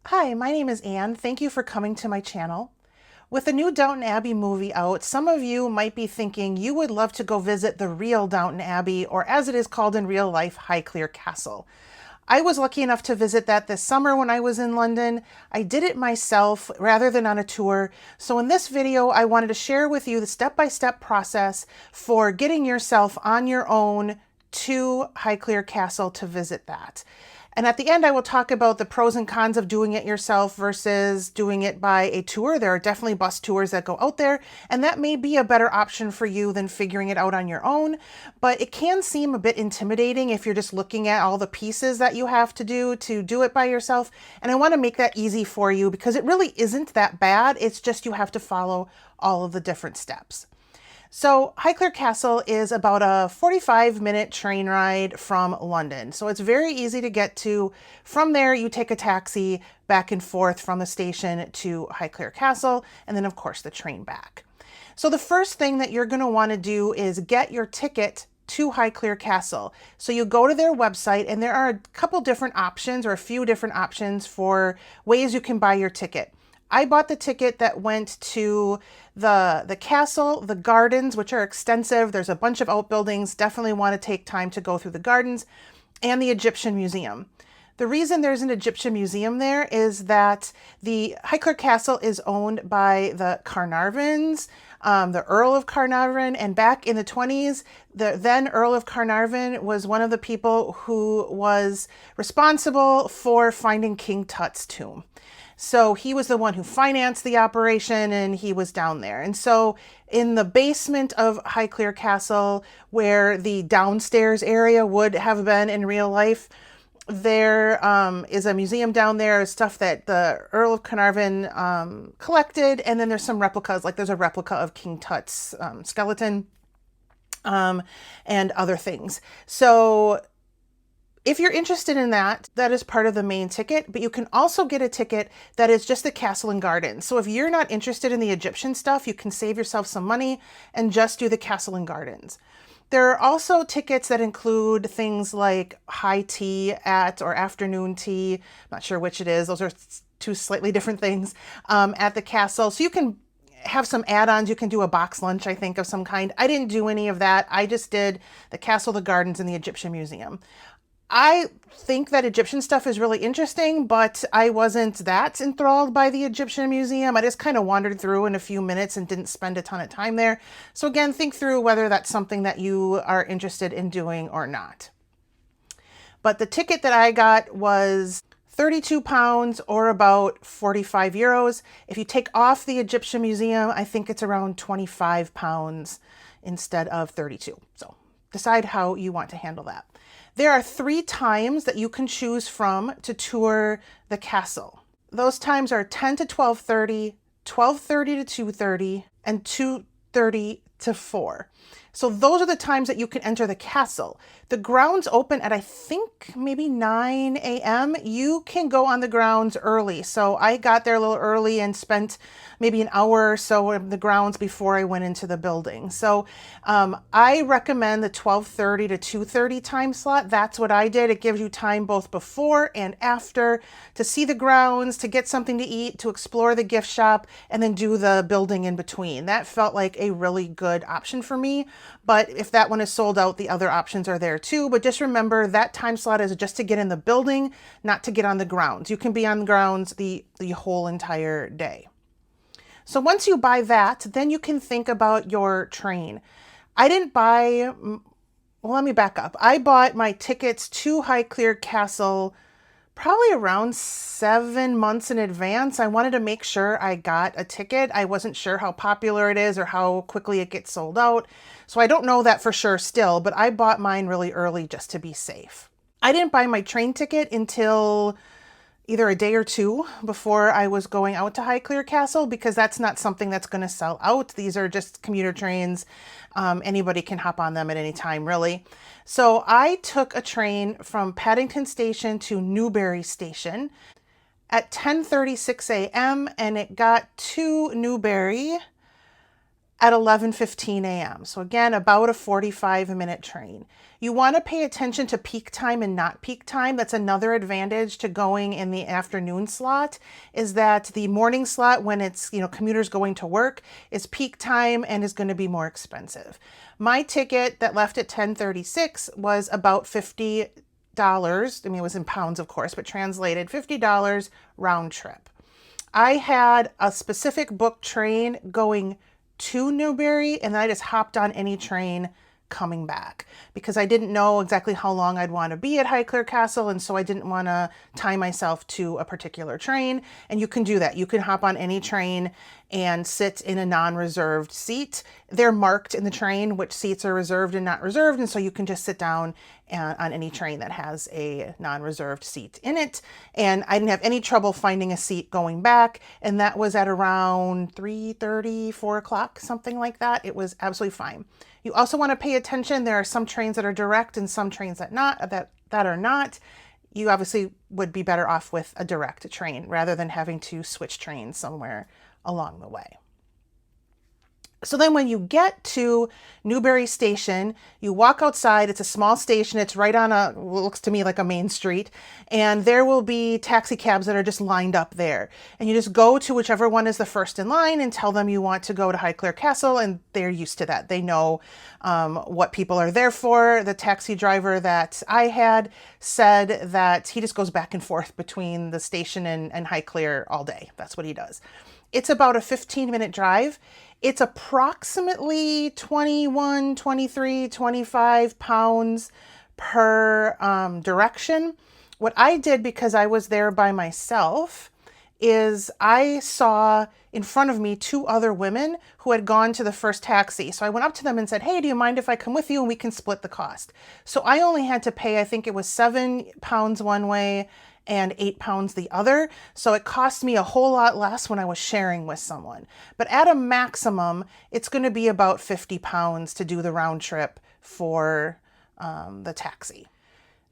Hi, my name is Anne. Thank you for coming to my channel. With the new Downton Abbey movie out, some of you might be thinking you would love to go visit the real Downton Abbey, or as it is called in real life, Highclere Castle. I was lucky enough to visit that this summer when I was in London. I did it myself rather than on a tour. So in this video, I wanted to share with you the step-by-step process for getting yourself on your own to Highclere Castle to visit that. And at the end, I will talk about the pros and cons of doing it yourself versus doing it by a tour. There are definitely bus tours that go out there, and that may be a better option for you than figuring it out on your own. But it can seem a bit intimidating if you're just looking at all the pieces that you have to do it by yourself. And I want to make that easy for you because it really isn't that bad. It's just you have to follow all of the different steps. So Highclere Castle is about a 45-minute train ride from London. So it's very easy to get to. From there, you take a taxi back and forth from the station to Highclere Castle, and then of course the train back. So the first thing that you're going to want to do is get your ticket to Highclere Castle. So you go to their website, and there are a couple different options, or a few different options for ways you can buy your ticket. I bought the ticket that went to the castle, the gardens, which are extensive. There's a bunch of outbuildings. Definitely want to take time to go through the gardens, and the Egyptian Museum. The reason there's an Egyptian museum there is that the Highclere Castle is owned by the Carnarvons, the Earl of Carnarvon, and back in the 20s, the then Earl of Carnarvon was one of the people who was responsible for finding King Tut's tomb. So he was the one who financed the operation, and he was down there. And so in the basement of Highclere Castle, where the downstairs area would have been in real life, there is a museum down there, stuff that the Earl of Carnarvon collected. And then there's some replicas, like there's a replica of King Tut's skeleton and other things. So if you're interested in that, that is part of the main ticket, but you can also get a ticket that is just the castle and gardens. So if you're not interested in the Egyptian stuff, you can save yourself some money and just do the castle and gardens. There are also tickets that include things like high tea at or afternoon tea. I'm not sure which it is. Those are two slightly different things at the castle. So you can have some add-ons. You can do a box lunch, I think, of some kind. I didn't do any of that. I just did the castle, the gardens, and the Egyptian Museum. I think that Egyptian stuff is really interesting, but I wasn't that enthralled by the Egyptian Museum. I just kind of wandered through in a few minutes and didn't spend a ton of time there. So again, think through whether that's something that you are interested in doing or not. But the ticket that I got was £32 or about 45 euros. If you take off the Egyptian Museum, I think it's around £25 instead of 32. So decide how you want to handle that. There are 3 times that you can choose from to tour the castle. Those times are 10 to 12:30, 12:30 to 2:30, and 2:30 to 4. So those are the times that you can enter the castle. The grounds open at, I think, maybe 9 a.m. You can go on the grounds early. So I got there a little early and spent maybe an hour or so in the grounds before I went into the building. So I recommend the 12:30 to 2:30 time slot. That's what I did. It gives you time both before and after to see the grounds, to get something to eat, to explore the gift shop, and then do the building in between. That felt like a really good option for me. But if that one is sold out, the other options are there too. But just remember that time slot is just to get in the building, not to get on the grounds. You can be on the grounds the whole entire day. So once you buy that, then you can think about your train. I didn't buy, well, let me back up. I bought my tickets to Highclere Castle probably around 7 months in advance. I wanted to make sure I got a ticket. I wasn't sure how popular it is or how quickly it gets sold out. So I don't know that for sure still, but I bought mine really early just to be safe. I didn't buy my train ticket until either a day or two before I was going out to Highclere Castle, because that's not something that's going to sell out. These are just commuter trains. Anybody can hop on them at any time, really. So I took a train from Paddington Station to Newbury Station at 10:36 a.m. and it got to Newbury at 11:15 a.m. So again, about a 45-minute train. You want to pay attention to peak time and not peak time. That's another advantage to going in the afternoon slot, is that the morning slot, when it's, commuters going to work, is peak time and is going to be more expensive. My ticket that left at 10:36 was about $50. I mean, it was in pounds, of course, but translated $50 round trip. I had a specific booked train going to Newbury, and I just hopped on any train coming back because I didn't know exactly how long I'd want to be at Highclere Castle, and so I didn't want to tie myself to a particular train. And you can do that. You can hop on any train and sit in a non-reserved seat. They're marked in the train which seats are reserved and not reserved, and so you can just sit down on any train that has a non-reserved seat in it. And I didn't have any trouble finding a seat going back, and that was at around 3:30, 4 o'clock, something like that. It was absolutely fine. You also want to pay attention. There are some trains that are direct and some trains that are not. You obviously would be better off with a direct train rather than having to switch trains somewhere along the way. So then when you get to Newbury Station, you walk outside. It's a small station. It's right on what looks to me like a main street. And there will be taxi cabs that are just lined up there. And you just go to whichever one is the first in line and tell them you want to go to Highclere Castle. And they're used to that. They know what people are there for. The taxi driver that I had said that he just goes back and forth between the station and Highclere all day. That's what he does. It's about a 15-minute drive. It's approximately 21, 23, 25 pounds per direction. What I did, because I was there by myself, is I saw in front of me two other women who had gone to the first taxi. So I went up to them and said, "Hey, do you mind if I come with you and we can split the cost?" So I only had to pay, I think it was 7 pounds one way and 8 pounds the other. So it cost me a whole lot less when I was sharing with someone. But at a maximum, it's going to be about 50 pounds to do the round trip for the taxi.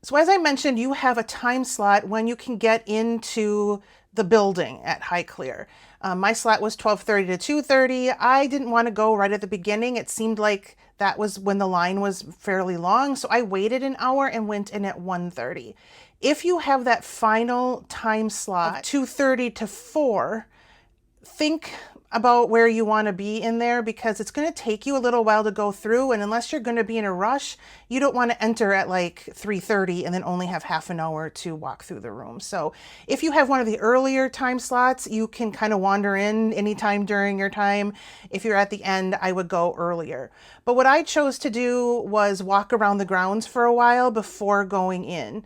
So as I mentioned, you have a time slot when you can get into the building at Highclere. My slot was 12:30 to 2:30. I didn't want to go right at the beginning. It seemed like that was when the line was fairly long. So I waited an hour and went in at 1:30. If you have that final time slot of 2:30 to 4, think about where you want to be in there, because it's going to take you a little while to go through. And unless you're going to be in a rush, you don't want to enter at like 3:30 and then only have half an hour to walk through the room. So if you have one of the earlier time slots, you can kind of wander in anytime during your time. If you're at the end, I would go earlier. But what I chose to do was walk around the grounds for a while before going in.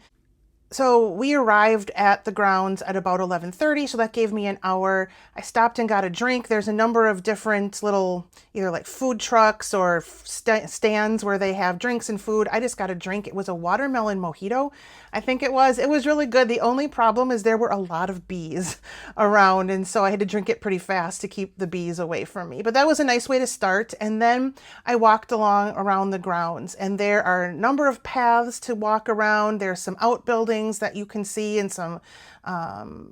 So we arrived at the grounds at about 11:30, so that gave me an hour. I stopped and got a drink. There's a number of different little, either like food trucks or stands where they have drinks and food. I just got a drink. It was a watermelon mojito, I think it was. It was really good. The only problem is there were a lot of bees around, and so I had to drink it pretty fast to keep the bees away from me. But that was a nice way to start. And then I walked along around the grounds, and there are a number of paths to walk around. There's some outbuildings that you can see, and some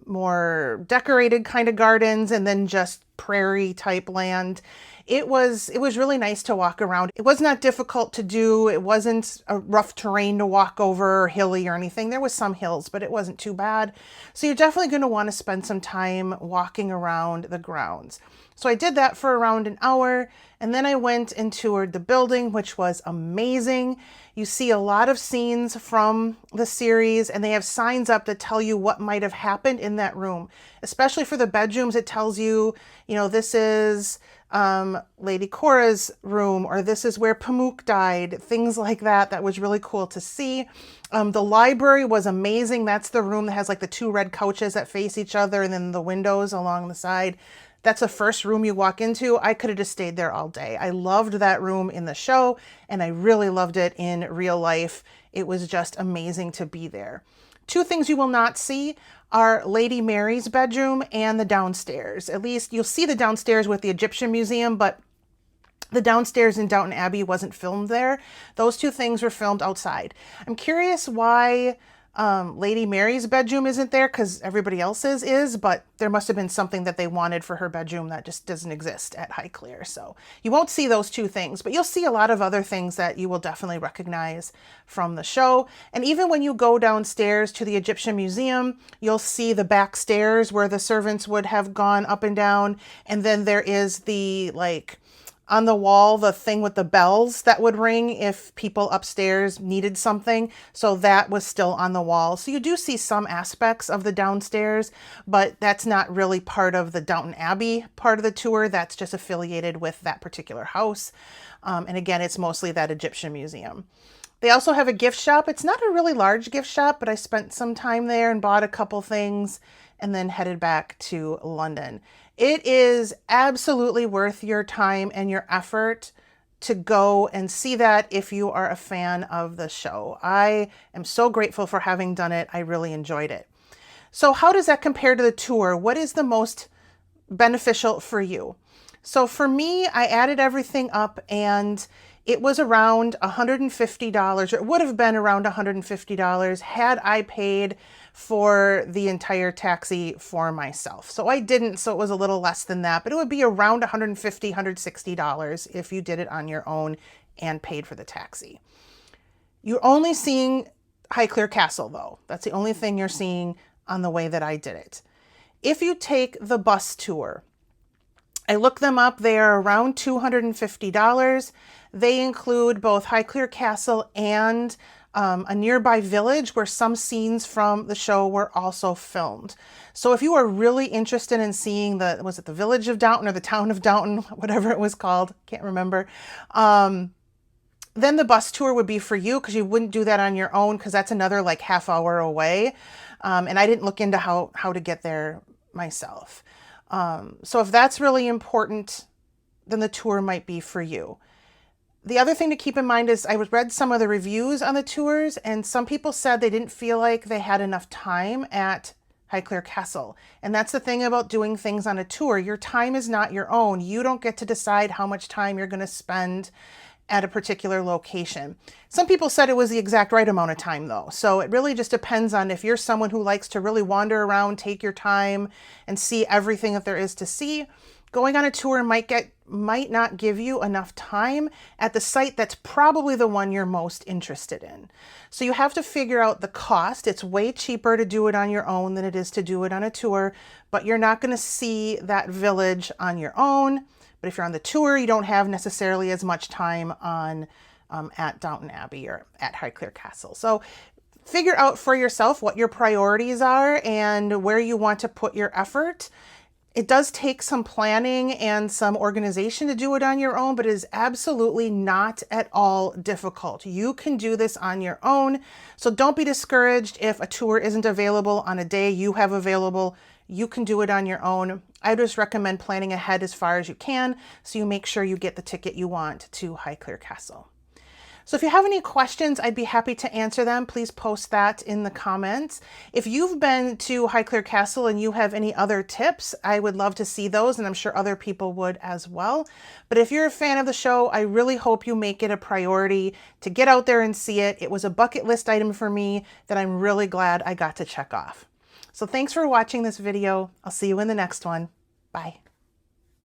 more decorated kind of gardens, and then just prairie type land. It was really nice to walk around. It was not difficult to do. It wasn't a rough terrain to walk over or hilly or anything. There was some hills, but it wasn't too bad. So you're definitely going to want to spend some time walking around the grounds. So I did that for around an hour, and then I went and toured the building, which was amazing. You see a lot of scenes from the series, and they have signs up that tell you what might have happened in that room. Especially for the bedrooms, it tells you, this is Lady Cora's room, or this is where Pamuk died, things like that. That was really cool to see. The library was amazing. That's the room that has like the 2 red couches that face each other, and then the windows along the side. That's the first room you walk into. I could have just stayed there all day. I loved that room in the show, and I really loved it in real life. It was just amazing to be there. 2 things you will not see are Lady Mary's bedroom and the downstairs. At least you'll see the downstairs with the Egyptian Museum, but the downstairs in Downton Abbey wasn't filmed there. Those 2 things were filmed outside. I'm curious why Lady Mary's bedroom isn't there because everybody else's is, but there must have been something that they wanted for her bedroom that just doesn't exist at Highclere. So you won't see those two things, but you'll see a lot of other things that you will definitely recognize from the show. And even when you go downstairs to the Egyptian Museum, you'll see the back stairs where the servants would have gone up and down. And then there is the, like, on the wall, the thing with the bells that would ring if people upstairs needed something. So that was still on the wall. So you do see some aspects of the downstairs, but that's not really part of the Downton Abbey part of the tour. That's just affiliated with that particular house. And again, it's mostly that Egyptian museum. They also have a gift shop. It's not a really large gift shop, but I spent some time there and bought a couple things and then headed back to London. It is absolutely worth your time and your effort to go and see that if you are a fan of the show. I am so grateful for having done it. I really enjoyed it. So how does that compare to the tour? What is the most beneficial for you? So for me, I added everything up and it was around $150, or it would have been around $150 had I paid for the entire taxi for myself. So I didn't, so it was a little less than that, but it would be around $150, $160 if you did it on your own and paid for the taxi. You're only seeing Highclere Castle though. That's the only thing you're seeing on the way that I did it. If you take the bus tour, I looked them up, they are around $250. They include both Highclere Castle and a nearby village where some scenes from the show were also filmed. So if you are really interested in seeing was it the village of Downton or the town of Downton, whatever it was called, can't remember, then the bus tour would be for you because you wouldn't do that on your own because that's another like half hour away. And I didn't look into how to get there myself. So if that's really important, then the tour might be for you. The other thing to keep in mind is I read some of the reviews on the tours and some people said they didn't feel like they had enough time at Highclere Castle. And that's the thing about doing things on a tour. Your time is not your own. You don't get to decide how much time you're going to spend at a particular location. Some people said it was the exact right amount of time though. So it really just depends on if you're someone who likes to really wander around, take your time and see everything that there is to see. Going on a tour might not give you enough time at the site that's probably the one you're most interested in. So you have to figure out the cost. It's way cheaper to do it on your own than it is to do it on a tour, but you're not going to see that village on your own. But if you're on the tour, you don't have necessarily as much time on at Downton Abbey or at Highclere Castle. So figure out for yourself what your priorities are and where you want to put your effort. It does take some planning and some organization to do it on your own, but it is absolutely not at all difficult. You can do this on your own. So don't be discouraged if a tour isn't available on a day you have available. You can do it on your own. I just recommend planning ahead as far as you can so you make sure you get the ticket you want to Highclere Castle. So if you have any questions, I'd be happy to answer them. Please post that in the comments. If you've been to Highclere Castle and you have any other tips, I would love to see those, and I'm sure other people would as well. But if you're a fan of the show, I really hope you make it a priority to get out there and see it. It was a bucket list item for me that I'm really glad I got to check off. So thanks for watching this video. I'll see you in the next one. Bye.